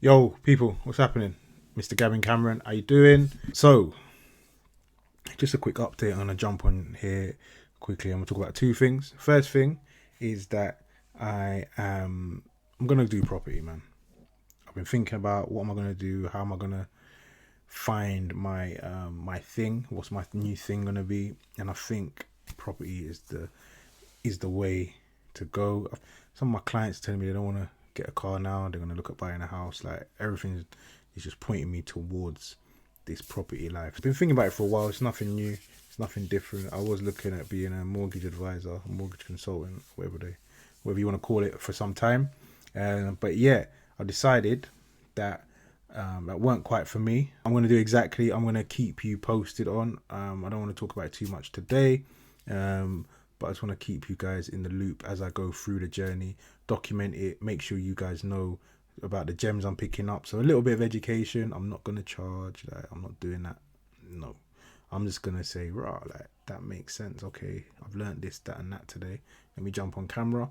Yo, people, what's happening? Mr. Gavin Cameron, how you doing? So, just a quick update. I'm gonna jump on here quickly. I'm gonna talk about two things. First thing is that I'm gonna do property, man. I've been thinking about what am I gonna do, how am I gonna find my thing, what's my new thing gonna be, and I think property is the way to go. Some of my clients are telling me they don't want to get a car now. They're going to look at buying a house. Like everything is just pointing me towards this property life. I've been thinking about it for a while. It's nothing new. It's nothing different. I was looking at being a mortgage advisor, a mortgage consultant, whatever you want to call it, for some time. But yeah, I decided that that weren't quite for me. I'm going to keep you posted on. I don't want to talk about it too much today. But I just want to keep you guys in the loop as I go through the journey, document it, make sure you guys know about the gems I'm picking up. So a little bit of education. I'm not going to charge. Like, I'm not doing that. No. I'm just going to say, rah, like, that makes sense. Okay, I've learned this, that, and that today. Let me jump on camera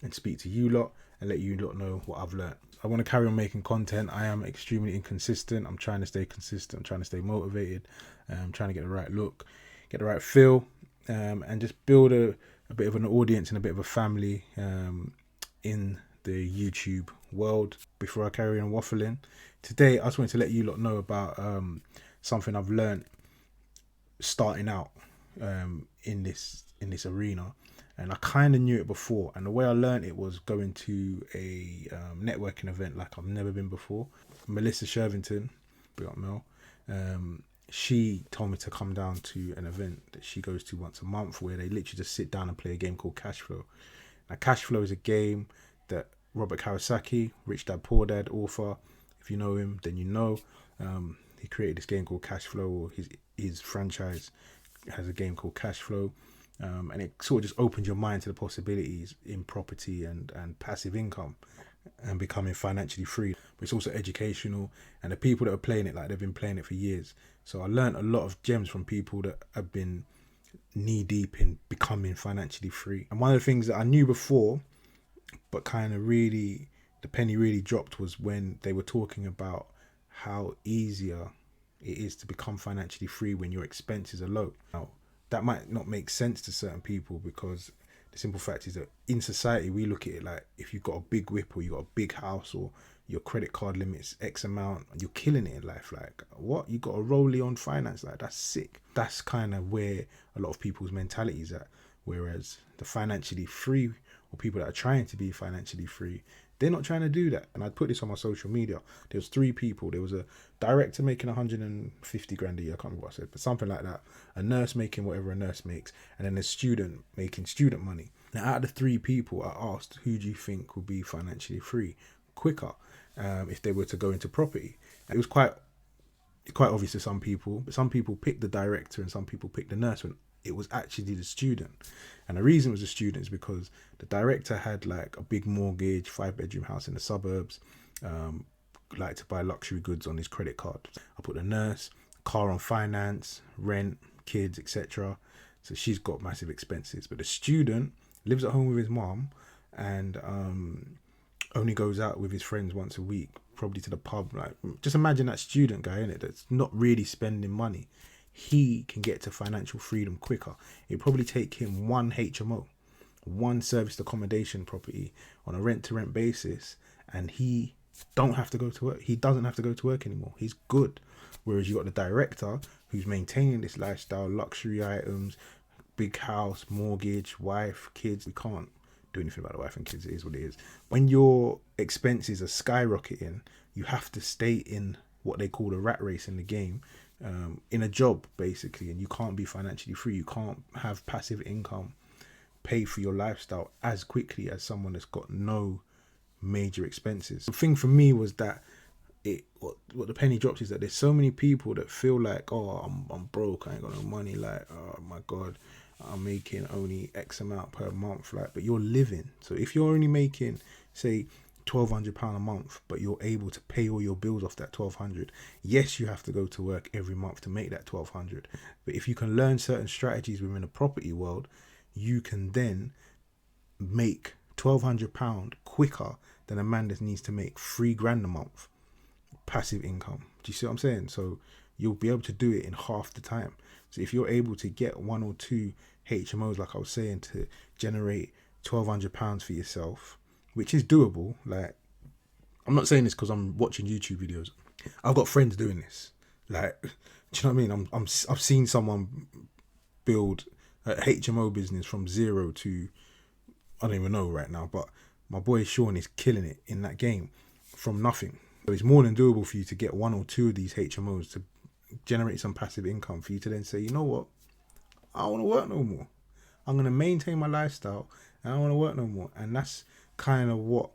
and speak to you lot and let you lot know what I've learned. I want to carry on making content. I am extremely inconsistent. I'm trying to stay consistent. I'm trying to stay motivated. I'm trying to get the right look, get the right feel. And just build a bit of an audience and a bit of a family in the YouTube world. Before I carry on waffling, today I just wanted to let you lot know about something I've learned starting out in this arena, and I kind of knew it before. And the way I learned it was going to a networking event like I've never been before. Melissa Shervington, big up Mel. She told me to come down to an event that she goes to once a month where they literally just sit down and play a game called Cashflow. Now, Cashflow is a game that Robert Kiyosaki, Rich Dad Poor Dad author, if you know him, then you know. He created this game called Cashflow, or his franchise has a game called Cashflow. And it sort of just opens your mind to the possibilities in property and passive income and becoming financially free. But it's also educational, and the people that are playing it, like, they've been playing it for years. So I learned a lot of gems from people that have been knee deep in becoming financially free. And one of the things that I knew before, but kind of really, the penny really dropped, was when they were talking about how easier it is to become financially free when your expenses are low. Now, that might not make sense to certain people, because the simple fact is that in society, we look at it like, if you've got a big whip, or you've got a big house, or your credit card limit's X amount, you're killing it in life. Like, what? You got a rollie on finance? Like, that's sick. That's kind of where a lot of people's mentality is at. Whereas the financially free, or people that are trying to be financially free, they're not trying to do that. And I'd put this on my social media. There was three people. There was a director making 150 grand a year. I can't remember what I said, but something like that. A nurse making whatever a nurse makes. And then a student making student money. Now, out of the three people, I asked, who do you think will be financially free quicker if they were to go into property? And it was quite obvious to some people, but some people picked the director and some people picked the nurse, when it was actually the student. And the reason it was the student is because the director had like a big mortgage, 5-bedroom house in the suburbs, like to buy luxury goods on his credit card. I put the nurse, car on finance, rent, kids, etc. So she's got massive expenses. But the student lives at home with his mom and only goes out with his friends once a week, probably to the pub. Like, just imagine that student guy, innit, that's not really spending money. He can get to financial freedom quicker. It'd probably take him one HMO, one serviced accommodation property on a rent-to-rent basis, and he don't have to go to work. He doesn't have to go to work anymore. He's good. Whereas you got the director who's maintaining this lifestyle, luxury items, big house, mortgage, wife, kids. We can't do anything about the wife and kids. It is what it is. When your expenses are skyrocketing, you have to stay in what they call the rat race in the game, in a job basically, and you can't be financially free. You can't have passive income pay for your lifestyle as quickly as someone that's got no major expenses. The thing for me was that what the penny drops is that there's so many people that feel like, oh, I'm broke, I ain't got no money, like, oh my god, I'm making only X amount per month, like, but you're living. So if you're only making, say, £1,200 a month, but you're able to pay all your bills off that 1,200, yes, you have to go to work every month to make that 1,200. But if you can learn certain strategies within the property world, you can then make £1,200 quicker than a man that needs to make £3,000 a month. passive income. Do you see what I'm saying? So you'll be able to do it in half the time. So if you're able to get one or two HMOs, like I was saying, to generate £1,200 for yourself, which is doable. Like, I'm not saying this because I'm watching YouTube videos. I've got friends doing this. Like, do you know what I mean? I've seen someone build a HMO business from zero to, I don't even know right now, but my boy Sean is killing it in that game from nothing. So it's more than doable for you to get one or two of these HMOs to generate some passive income for you to then say, you know what, I don't want to work no more. I'm going to maintain my lifestyle and I don't want to work no more. And that's kind of what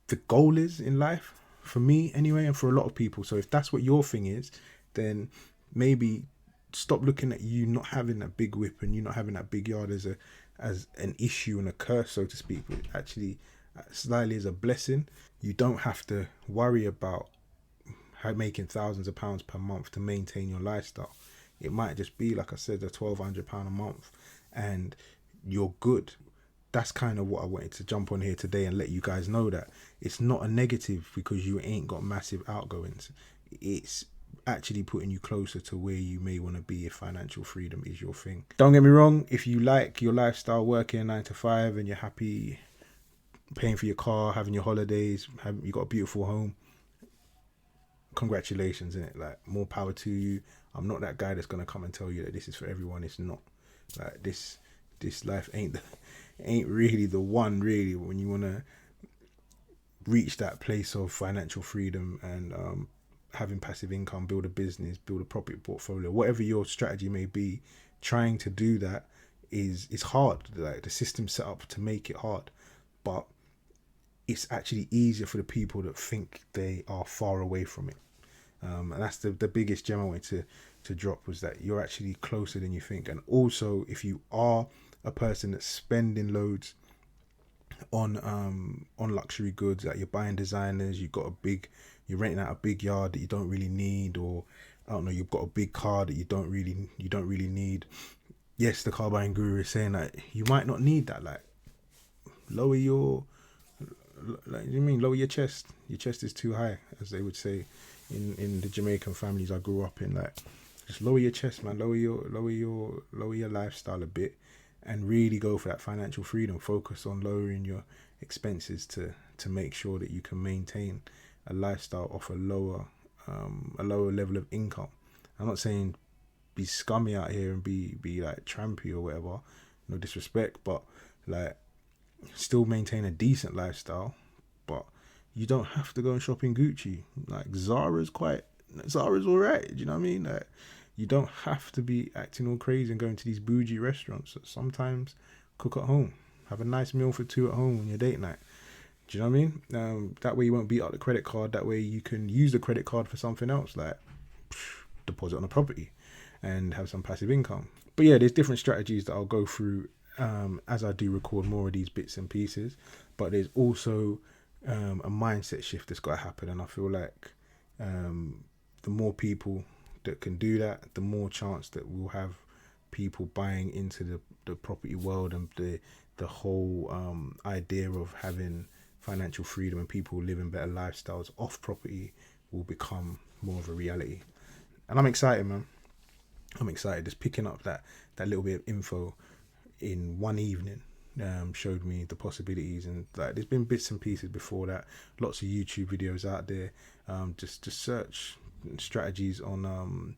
the goal is in life, for me anyway, and for a lot of people. So if that's what your thing is, then maybe stop looking at you not having that big whip and you not having that big yard as an issue and a curse, so to speak, but actually slightly as a blessing. You don't have to worry about making thousands of pounds per month to maintain your lifestyle. It might just be, like I said, £1,200 a month and you're good. That's kind of what I wanted to jump on here today and let you guys know, that it's not a negative because you ain't got massive outgoings. It's actually putting you closer to where you may want to be if financial freedom is your thing. Don't get me wrong, if you like your lifestyle, working 9 to 5 and you're happy paying for your car, having your holidays, you got a beautiful home, congratulations, innit? Like, more power to you. I'm not that guy that's gonna come and tell you that this is for everyone. It's not. Like, this life ain't really the one, really, when you want to reach that place of financial freedom and having passive income, build a business, build a property portfolio, whatever your strategy may be. Trying to do that is hard. Like, the system's set up to make it hard, but it's actually easier for the people that think they are far away from it. And that's the biggest gem I wanted to drop, was that you're actually closer than you think. And also, if you are a person that's spending loads on luxury goods, like you're buying designers, you're renting out a big yard that you don't really need, or I don't know, you've got a big car that you don't really need. Yes, the car buying guru is saying that you might not need that. Like, lower your chest. Your chest is too high, as they would say in the Jamaican families I grew up in. Like, just lower your chest, man. Lower your lifestyle a bit, and really go for that financial freedom. Focus on lowering your expenses to make sure that you can maintain a lifestyle off a lower level of income. I'm not saying be scummy out here and be like trampy or whatever, no disrespect, but like, still maintain a decent lifestyle. But you don't have to go and shop in Gucci. Like, Zara's alright, do you know what I mean? Like, you don't have to be acting all crazy and going to these bougie restaurants. Sometimes cook at home, have a nice meal for two at home on your date night. Do you know what I mean? That way you won't beat up the credit card. That way you can use the credit card for something else, like deposit on a property and have some passive income. But yeah, there's different strategies that I'll go through as I do record more of these bits and pieces. But there's also a mindset shift that's got to happen, and I feel like the more people that can do that, the more chance that we'll have people buying into the property world, and the whole idea of having financial freedom and people living better lifestyles off property will become more of a reality. And I'm excited, man. I'm excited. Just picking up that little bit of info in one evening showed me the possibilities. And like, there's been bits and pieces before that, lots of YouTube videos out there. Just search strategies on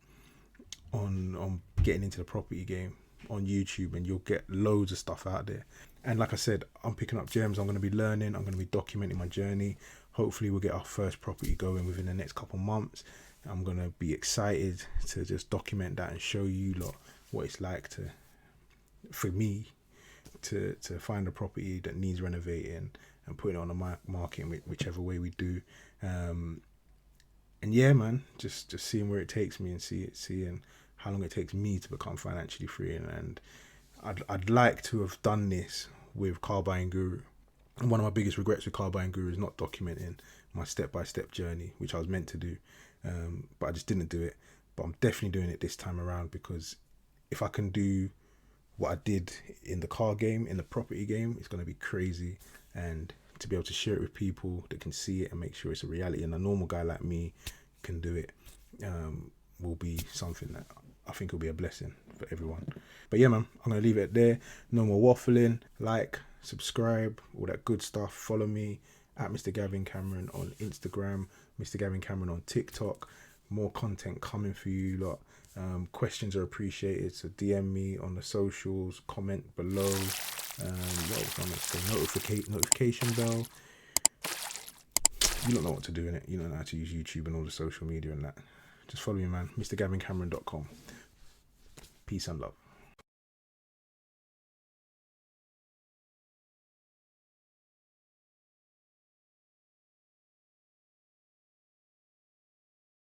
getting into the property game on YouTube, and you'll get loads of stuff out there. And like I said, I'm picking up gems. I'm going to be learning. I'm going to be documenting my journey. Hopefully we'll get our first property going within the next couple months. I'm going to be excited to just document that and show you lot what it's like for me to find a property that needs renovating and putting it on the market in whichever way we do. And yeah, man, just seeing where it takes me and seeing how long it takes me to become financially free. And I'd like to have done this with Car Buying Guru. And one of my biggest regrets with Car Buying Guru is not documenting my step-by-step journey, which I was meant to do. But I just didn't do it. But I'm definitely doing it this time around, because if I can do what I did in the car game, in the property game, it's going to be crazy. And to be able to share it with people that can see it and make sure it's a reality, and a normal guy like me can do it, will be something that I think will be a blessing for everyone. But yeah, man, I'm going to leave it there. No more waffling. Like, subscribe, all that good stuff. Follow me at Mr. Gavin Cameron on Instagram, Mr. Gavin Cameron on TikTok. More content coming for you lot. Questions are appreciated, so DM me on the socials, comment below. What else I might say? Notification bell. You don't know what to do in it. You don't know how to use YouTube and all the social media and that. Just follow me, man. MrGavinCameron.com. Peace and love.